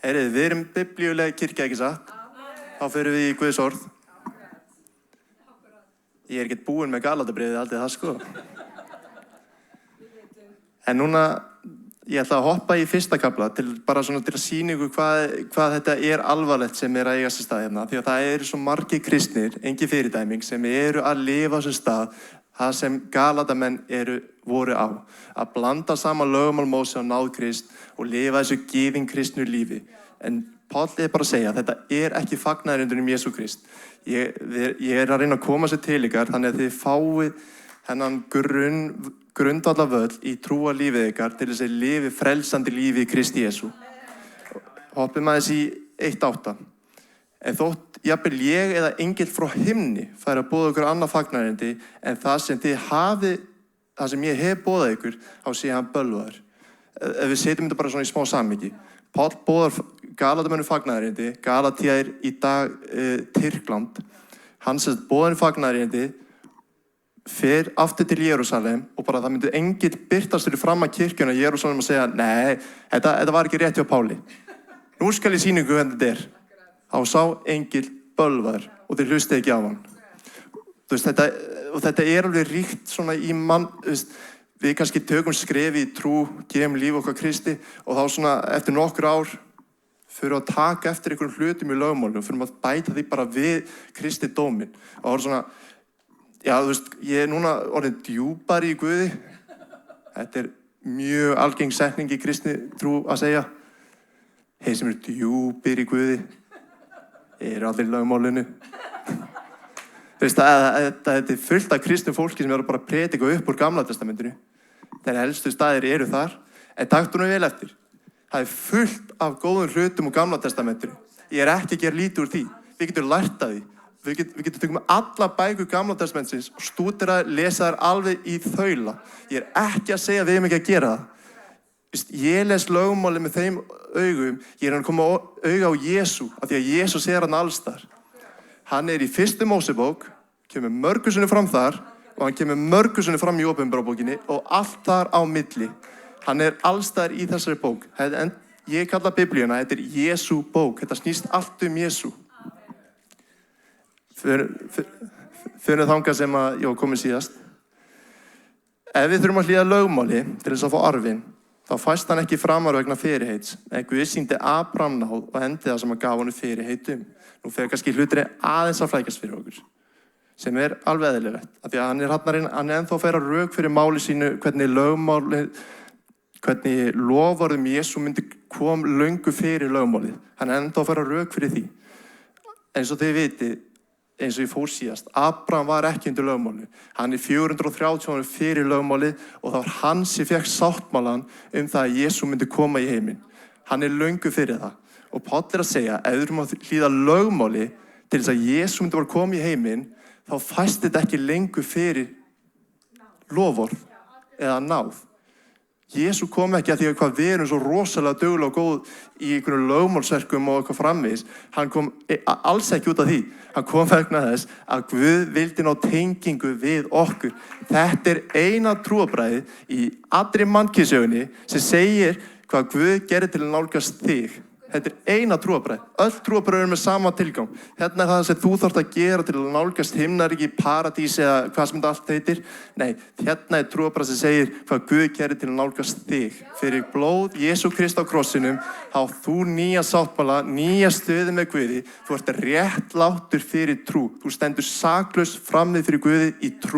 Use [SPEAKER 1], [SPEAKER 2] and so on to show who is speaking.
[SPEAKER 1] Heyrið, við erum biblíuleg kirkja, ekki satt? Þá förum við í Guðs orð. Ég er ekkert búinn með Galatabréfið, aldrei það sko. En núna, ég ætla að hoppa í fyrsta kafla bara svona til að sýna ykkur hvað þetta er alvarlegt sem er að eiga sér stað hérna. Því að það eru svo margir kristnir, engin fyrirdæming, sem eru að lifa á sér stað það sem Galatamenn voru á. Að blanda saman lögmál Móse og náð Krist og lifa þessu gyðing kristnu lífi. En Páll er bara að segja að þetta er ekki fagnaðarundurinn um Jesú Krist. Ég er að reyna að koma sér til ykkar þannig að þið fáið hennan grundvallarvöll í trúa lífið ykkar til þess að lifi frelsandi lífi í Kristi Jesú. Hoppum aðeins í 1:8. En þótt jafnvel ég eða engill frá himni fær að boða ykkur annað fagnaðarundi en það sem ég hef boðað ykkur, þá sé hann bölvaður. Ef við setjum þetta bara svona í smá samhengi. Páll boðar Galatamönnum fagnaðarundi, Galatíðar í dag Tyrkland. Hann sem boðar fagnaðarundi fer aftur til Jerúsalem og bara það myndi engill birtast fyrir fram að kirkjuna í Jerúsalem og segja nei, þetta var ekki rétt hjá Páli. Nú skal ég sýna ykkur hvernig þetta er. Þá sá engill bölvaður og þeir hlustið ekki á hann. Þetta er alveg ríkt svona í mann, við kannski tökum skrefi í trú, gefum líf okkar Kristi og þá svona eftir nokkur ár fyrir að taka eftir einhverjum hlutum í lögmálinu og fyrir að bæta því bara við Kristi dóminn. Og það var svona, já ég er núna orðin djúpari í Guði. Þetta er mjög algeng setning í kristni trú að segja. Þeir sem eru djúpir í Guði eru allir í lögmálinu. Þetta er fullt af kristnum fólki sem eru bara að predika upp úr Gamla testamentinu. Þeir helstu staðir eru þar. En taktu nú vel eftir. Það er fullt af góðum hlutum úr Gamla testamentinu. Ég er ekki að gera lítið úr því. Við getum lært af því. Við getum tökum alla bækur Gamla testamentsins og stúdera, lesa þær alveg í þaula. Ég er ekki að segja að við erum ekki að gera það. Ég les lögmáli með þeim augum. Ég er að koma auga á Jesú, af því að Jesú sér hann alls þar. Hann er í fyrstu Mósebók, kemur mörgusunni fram þar og hann kemur mörgusunni fram í Opinberabókinni og allt þar á milli. Hann er alls þar í þessari bók. Ég kalla Biblíuna, þetta er Jesú bók. Þetta snýst allt Jesú. Fyrir þangað sem ég var komin síðast. Ef við þurfum að hlýða lögmáli til þess að fá arfinn, þá fæst hann ekki framar vegna fyrirheits. En Guð sýndi Abraham náð og hendi það sem hann gaf honum fyrirheitum. Nú þegar kannski hlutir aðeins að flækjast fyrir okkur, sem er alveg eðlilegt. Af því að hann er ennþá að færa rök fyrir máli sínu, hvernig loforðum Jesú myndi kom löngu fyrir lögmálið. Hann er ennþá að færa rök fyrir því. Eins og þið vitið, eins og ég fór síðast, Abraham var ekki undir lögmálið. Hann er 430 árum fyrir lögmálið og það var hann sem fékk sáttmálan það að Jesú myndi koma í heiminn. Hann er löngu fyrir það. Og Páll er að segja, ef við erum að hlýða lögmáli til þess að Jesú myndi bara koma í heiminn, þá fæst þetta ekki lengur fyrir loforð eða náð. Jesú kom ekki að því að við erum svo rosalega duglega og góð í einhverjum lögmálsverkum og eitthvað framvegis. Hann kom alls ekki út af því. Hann kom vegna þess að Guð vildi ná tengingu við okkur. Þetta er eina trúarbragðið í allri mannkynssögunni sem segir hvað Guð gerir til að nálgast þig. Þetta er eina trúarbragð. Öll trúarbragð eru með sama tilgang. Hérna er það sem þú þarft að gera til að nálgast himnaríki, paradís eða hvað sem þetta allt heitir. Nei, hérna er trúarbragð sem segir hvað Guð gerir til að nálgast þig. Fyrir blóð Jesú Krist á krossinum, þá þú nýja sáttmála, nýja stöðu með Guði. Þú ert réttláttur fyrir trú. Þú stendur saklaus frammi fyrir Guði í trú.